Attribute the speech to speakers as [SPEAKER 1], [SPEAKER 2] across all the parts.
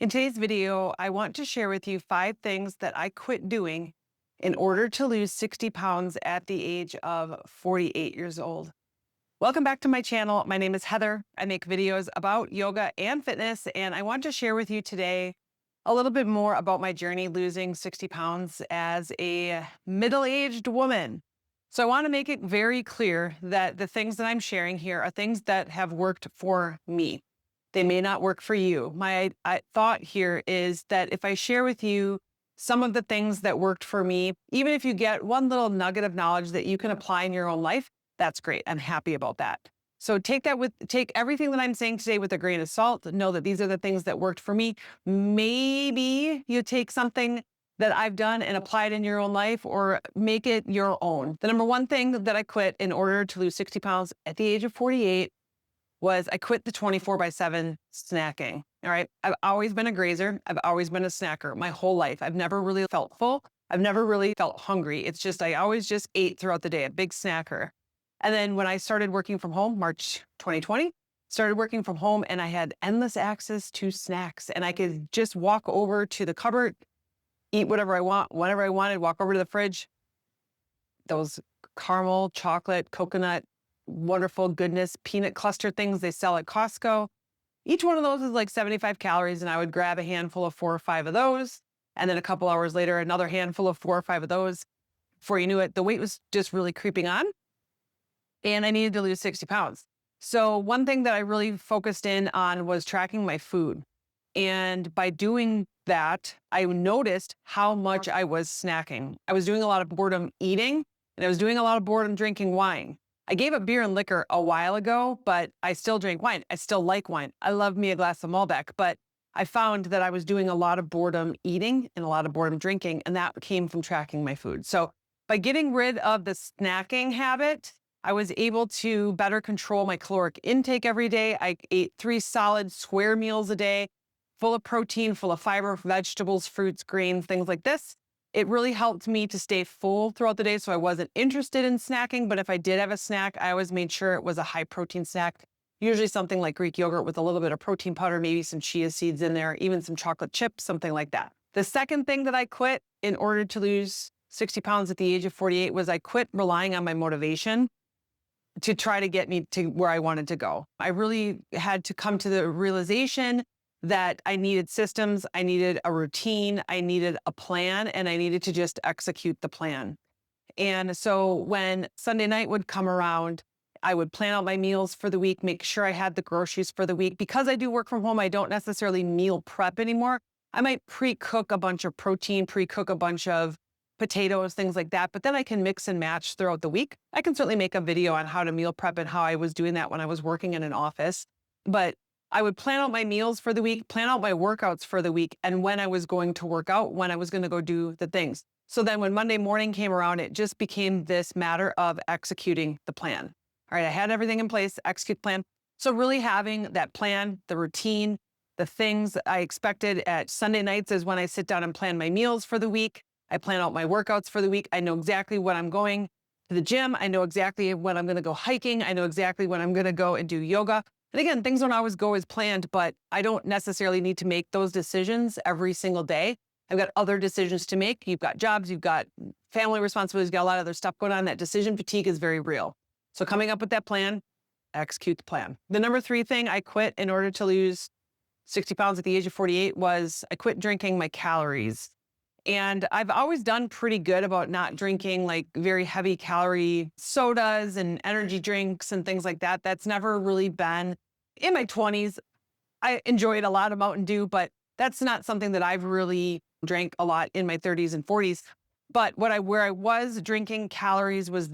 [SPEAKER 1] In today's video, I want to share with you 5 things that I quit doing in order to lose 60 pounds at the age of 48 years old. Welcome back to my channel. My name is Heather. I make videos about yoga and fitness, and I want to share with you today a little bit more about my journey losing 60 pounds as a middle-aged woman. So I want to make it very clear that the things that I'm sharing here are things that have worked for me. They may not work for you. My thought here is that if I share with you some of the things that worked for me, even if you get one little nugget of knowledge that you can apply in your own life, that's great. I'm happy about that. So take everything that I'm saying today with a grain of salt. Know that these are the things that worked for me. Maybe you take something that I've done and apply it in your own life or make it your own. The number one thing that I quit in order to lose 60 pounds at the age of 48 was I quit the 24/7 snacking. All right. I've always been a grazer. I've always been a snacker my whole life. I've never really felt full. I've never really felt hungry. It's just, I always just ate throughout the day, a big snacker. And then when I started working from home, March 2020, started working from home and I had endless access to snacks and I could just walk over to the cupboard, eat whatever I want, whenever I wanted, walk over to the fridge. Those caramel, chocolate, coconut, wonderful goodness, peanut cluster things they sell at Costco. Each one of those is like 75 calories, and I would grab a handful of 4 or 5 of those. And then a couple hours later, another handful of 4 or 5 of those. Before you knew it, the weight was just really creeping on, and I needed to lose 60 pounds. So one thing that I really focused in on was tracking my food. And by doing that, I noticed how much I was snacking. I was doing a lot of boredom eating, and I was doing a lot of boredom drinking wine. I gave up beer and liquor a while ago, but I still drink wine. I still like wine. I love me a glass of Malbec, but I found that I was doing a lot of boredom eating and a lot of boredom drinking, and that came from tracking my food. So by getting rid of the snacking habit, I was able to better control my caloric intake every day. I ate 3 solid square meals a day, full of protein, full of fiber, vegetables, fruits, grains, things like this. It really helped me to stay full throughout the day, so I wasn't interested in snacking, but if I did have a snack, I always made sure it was a high protein snack, usually something like Greek yogurt with a little bit of protein powder, maybe some chia seeds in there, even some chocolate chips, something like that. The second thing that I quit in order to lose 60 pounds at the age of 48 was I quit relying on my motivation to try to get me to where I wanted to go. I really had to come to the realization that I needed systems, I needed a routine, I needed a plan, and I needed to just execute the plan. And so when Sunday night would come around, I would plan out my meals for the week, make sure I had the groceries for the week. Because I do work from home, I don't necessarily meal prep anymore. I might pre-cook a bunch of protein, pre-cook a bunch of potatoes, things like that, but then I can mix and match throughout the week. I can certainly make a video on how to meal prep and how I was doing that when I was working in an office. But I would plan out my meals for the week, plan out my workouts for the week, and when I was going to work out, when I was going to go do the things. So then when Monday morning came around, it just became this matter of executing the plan. All right, I had everything in place, execute plan. So really having that plan, the routine, the things I expected at Sunday nights is when I sit down and plan my meals for the week. I plan out my workouts for the week. I know exactly when I'm going to the gym. I know exactly when I'm going to go hiking. I know exactly when I'm going to go and do yoga. And again, things don't always go as planned, but I don't necessarily need to make those decisions every single day. I've got other decisions to make. You've got jobs, you've got family responsibilities, you've got a lot of other stuff going on. That decision fatigue is very real. So coming up with that plan, execute the plan. The number 3 thing I quit in order to lose 60 pounds at the age of 48 was I quit drinking my calories. And I've always done pretty good about not drinking like very heavy calorie sodas and energy drinks and things like that. That's never really been in my 20s. I enjoyed a lot of Mountain Dew, but that's not something that I've really drank a lot in my 30s and 40s. But where I was drinking calories was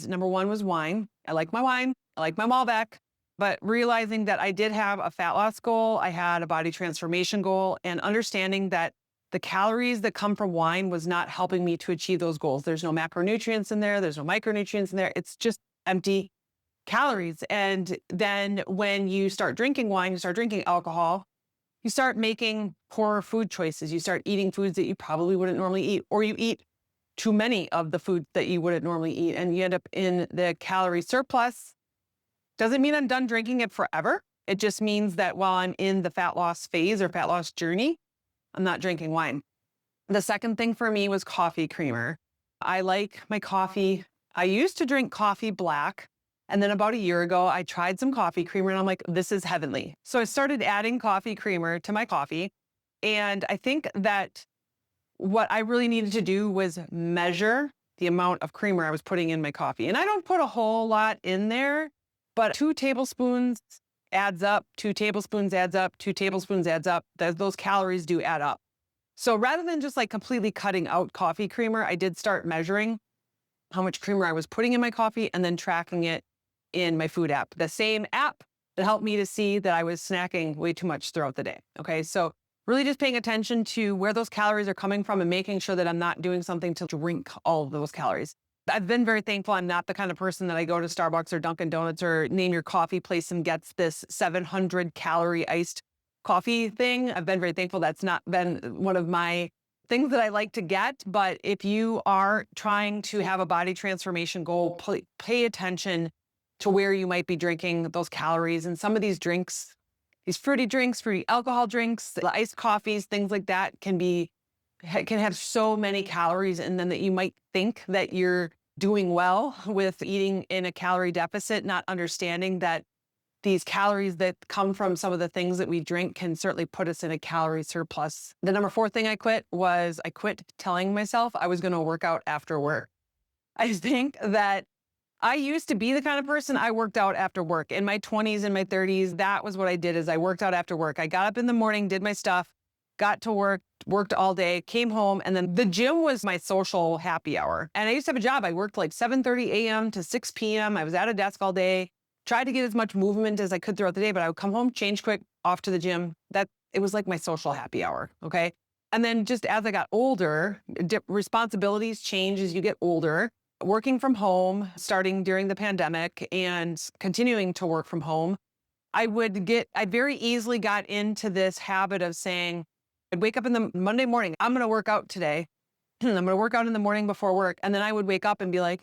[SPEAKER 1] number 1 was wine. I like my wine. I like my Malbec. But realizing that I did have a fat loss goal, I had a body transformation goal, and understanding that the calories that come from wine was not helping me to achieve those goals. There's no macronutrients in there. There's no micronutrients in there. It's just empty calories. And then when you start drinking wine, you start drinking alcohol, you start making poor food choices. You start eating foods that you probably wouldn't normally eat, or you eat too many of the food that you wouldn't normally eat, and you end up in the calorie surplus. Doesn't mean I'm done drinking it forever. It just means that while I'm in the fat loss phase or fat loss journey, I'm not drinking wine. The second thing for me was coffee creamer. I like my coffee. I used to drink coffee black. And then about a year ago, I tried some coffee creamer and I'm like, this is heavenly. So I started adding coffee creamer to my coffee. And I think that what I really needed to do was measure the amount of creamer I was putting in my coffee. And I don't put a whole lot in there, but 2 tablespoons adds up, 2 tablespoons adds up, 2 tablespoons adds up. Those calories do add up. So rather than just like completely cutting out coffee creamer, I did start measuring how much creamer I was putting in my coffee and then tracking it in my food app. The same app that helped me to see that I was snacking way too much throughout the day. Okay. So really just paying attention to where those calories are coming from and making sure that I'm not doing something to drink all of those calories. I've been very thankful. I'm not the kind of person that I go to Starbucks or Dunkin' Donuts or name your coffee place and gets this 700 calorie iced coffee thing. I've been very thankful. That's not been one of my things that I like to get. But if you are trying to have a body transformation goal, pay attention to where you might be drinking those calories. And some of these drinks, these fruity drinks, fruity alcohol drinks, the iced coffees, things like that can have so many calories in them that you might think that you're doing well with eating in a calorie deficit, not understanding that these calories that come from some of the things that we drink can certainly put us in a calorie surplus. The number 4 thing I quit was I quit telling myself I was going to work out after work. I think that I used to be the kind of person I worked out after work. In my 20s and my 30s, that was what I did is I worked out after work. I got up in the morning, did my stuff, got to work, worked all day, came home, and then the gym was my social happy hour. And I used to have a job. I worked like 7:30 a.m. to 6 p.m. I was at a desk all day, tried to get as much movement as I could throughout the day, but I would come home, change quick, off to the gym. It was like my social happy hour, okay? And then just as I got older, responsibilities change as you get older. Working from home, starting during the pandemic and continuing to work from home, I very easily got into this habit of saying, I'd wake up in the Monday morning, I'm going to work out today. I'm going to work out in the morning before work. And then I would wake up and be like,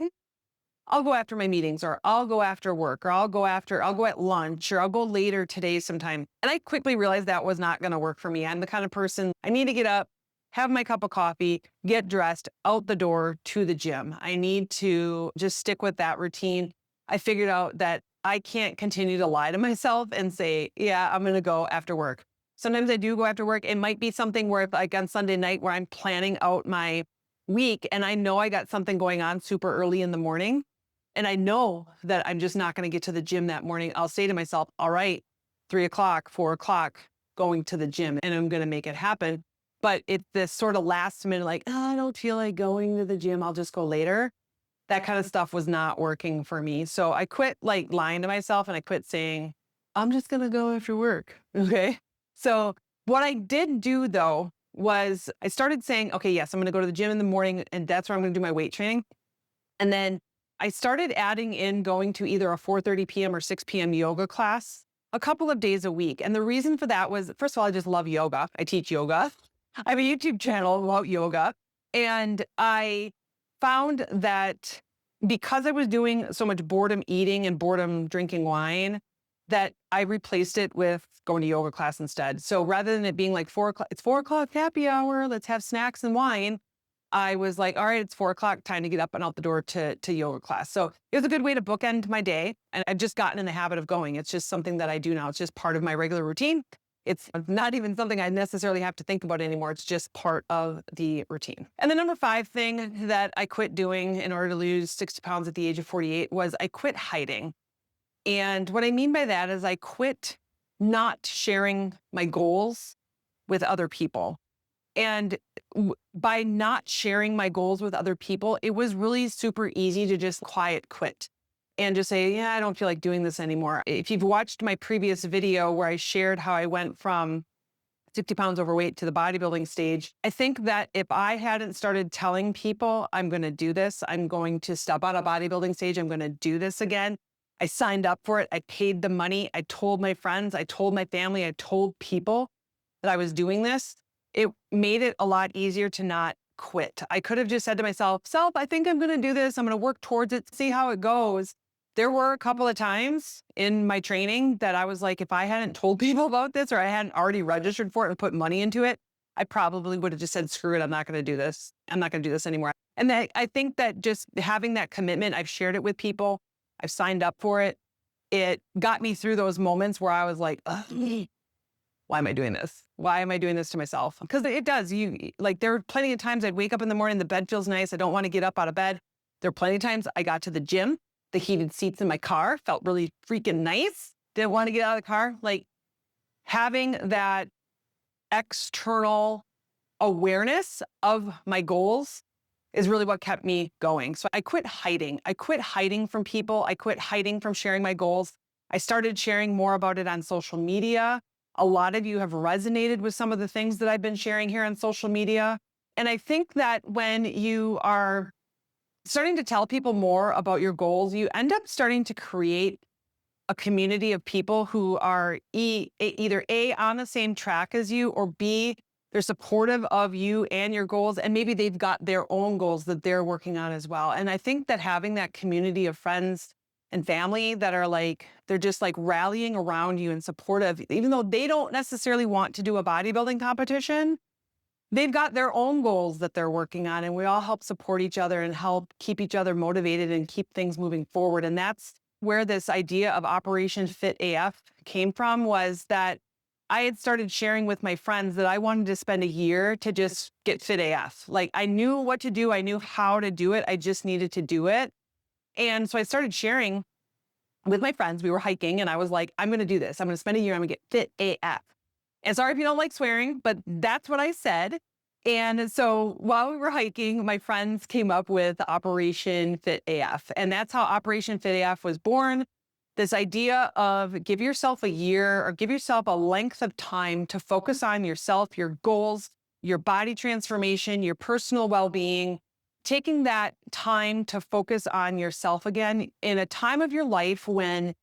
[SPEAKER 1] I'll go after my meetings, or I'll go after work, or I'll go at lunch, or I'll go later today sometime. And I quickly realized that was not going to work for me. I'm the kind of person, I need to get up, have my cup of coffee, get dressed, out the door to the gym. I need to just stick with that routine. I figured out that I can't continue to lie to myself and say, yeah, I'm going to go after work. Sometimes I do go after work. It might be something where like on Sunday night where I'm planning out my week and I know I got something going on super early in the morning. And I know that I'm just not going to get to the gym that morning. I'll say to myself, all right, 3 o'clock, 4 o'clock, going to the gym, and I'm going to make it happen. But it's this sort of last minute, like, oh, I don't feel like going to the gym. I'll just go later. That kind of stuff was not working for me. So I quit like lying to myself and I quit saying, I'm just going to go after work. Okay. So what I did do though, was I started saying, okay, yes, I'm going to go to the gym in the morning and that's where I'm going to do my weight training. And then I started adding in going to either a 4:30 p.m. or 6 p.m. yoga class a couple of days a week. And the reason for that was, first of all, I just love yoga. I teach yoga. I have a YouTube channel about yoga. And I found that because I was doing so much boredom eating and boredom drinking wine, that I replaced it with going to yoga class instead. So rather than it being like 4 o'clock, it's 4 o'clock happy hour, let's have snacks and wine. I was like, all right, it's 4 o'clock, time to get up and out the door to yoga class. So it was a good way to bookend my day. And I've just gotten in the habit of going. It's just something that I do now. It's just part of my regular routine. It's not even something I necessarily have to think about anymore. It's just part of the routine. And the number 5 thing that I quit doing in order to lose 60 pounds at the age of 48 was I quit hiding. And what I mean by that is I quit not sharing my goals with other people. And by not sharing my goals with other people, it was really super easy to just quiet quit and just say, yeah, I don't feel like doing this anymore. If you've watched my previous video where I shared how I went from 60 pounds overweight to the bodybuilding stage, I think that if I hadn't started telling people, I'm going to do this, I'm going to step on a bodybuilding stage, I'm going to do this again. I signed up for it. I paid the money. I told my friends, I told my family, I told people that I was doing this. It made it a lot easier to not quit. I could have just said to myself, I think I'm going to do this. I'm going to work towards it, see how it goes. There were a couple of times in my training that I was like, if I hadn't told people about this or I hadn't already registered for it and put money into it, I probably would have just said, screw it, I'm not going to do this. I'm not going to do this anymore. And I think that just having that commitment, I've shared it with people, I've signed up for it. It got me through those moments where I was like, ugh, why am I doing this? Why am I doing this to myself? Because it does. There are plenty of times I'd wake up in the morning, the bed feels nice. I don't want to get up out of bed. There are plenty of times I got to the gym, the heated seats in my car felt really freaking nice. Didn't want to get out of the car. Like having that external awareness of my goals is really what kept me going. So I quit hiding. I quit hiding from people. I quit hiding from sharing my goals. I started sharing more about it on social media. A lot of you have resonated with some of the things that I've been sharing here on social media. And I think that when you are starting to tell people more about your goals, you end up starting to create a community of people who are either A, on the same track as you, or B, they're supportive of you and your goals, and maybe they've got their own goals that they're working on as well. And I think that having that community of friends and family that are like, they're just like rallying around you and supportive, even though they don't necessarily want to do a bodybuilding competition, they've got their own goals that they're working on, and we all help support each other and help keep each other motivated and keep things moving forward. And that's where this idea of Operation Fit AF came from, was that I had started sharing with my friends that I wanted to spend a year to just get fit AF. Like I knew what to do. I knew how to do it. I just needed to do it. And so I started sharing with my friends. We were hiking and I was like, I'm going to do this. I'm going to spend a year. I'm going to get fit AF. And sorry if you don't like swearing, but that's what I said. And so while we were hiking, my friends came up with Operation Fit AF. And that's how Operation Fit AF was born. This idea of give yourself a year or give yourself a length of time to focus on yourself, your goals, your body transformation, your personal well-being, taking that time to focus on yourself again in a time of your life when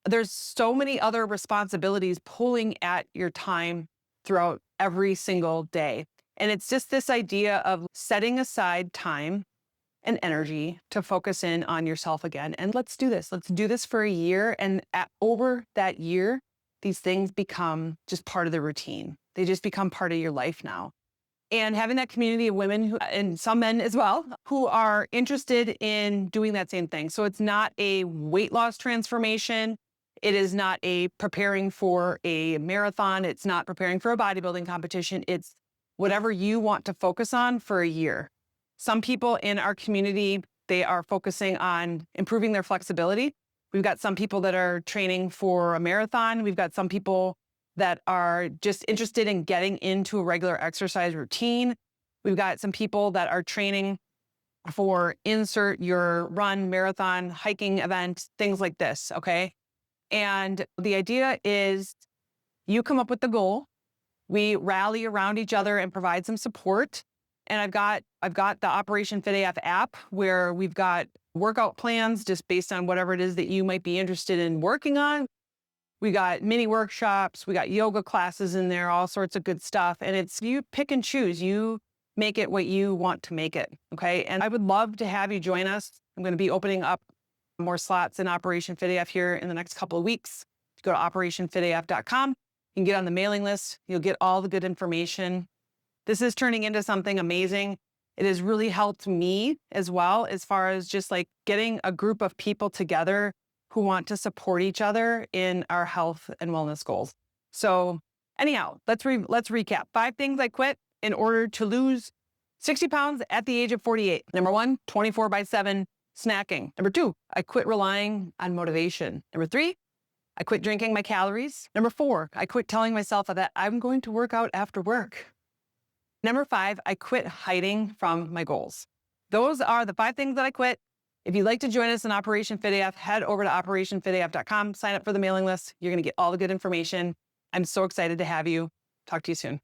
[SPEAKER 1] there's so many other responsibilities pulling at your time throughout every single day. And it's just this idea of setting aside time and energy to focus in on yourself again. And let's do this. Let's do this for a year. And over that year, these things become just part of the routine. They just become part of your life now. And having that community of women and some men as well, who are interested in doing that same thing. So it's not a weight loss transformation. It is not a preparing for a marathon. It's not preparing for a bodybuilding competition. It's whatever you want to focus on for a year. Some people in our community, they are focusing on improving their flexibility. We've got some people that are training for a marathon. We've got some people that are just interested in getting into a regular exercise routine. We've got some people that are training for insert your run, marathon, hiking event, things like this, okay? And the idea is you come up with the goal. We rally around each other and provide some support. And I've got the Operation Fit AF app where we've got workout plans just based on whatever it is that you might be interested in working on. We got mini workshops, we got yoga classes in there, all sorts of good stuff. And it's you pick and choose. You make it what you want to make it, okay? And I would love to have you join us. I'm going to be opening up more slots in Operation Fit AF here in the next couple of weeks. Go to operationfitaf.com. You can get on the mailing list. You'll get all the good information. This is turning into something amazing. It has really helped me as well, as far as just like getting a group of people together who want to support each other in our health and wellness goals. So anyhow, let's recap. 5 things I quit in order to lose 60 pounds at the age of 48. Number 1, 24/7 snacking. Number 2, I quit relying on motivation. Number 3, I quit drinking my calories. Number 4, I quit telling myself that I'm going to work out after work. Number 5, I quit hiding from my goals. Those are the 5 things that I quit. If you'd like to join us in Operation Fit AF, head over to operationfitaf.com, sign up for the mailing list. You're going to get all the good information. I'm so excited to have you. Talk to you soon.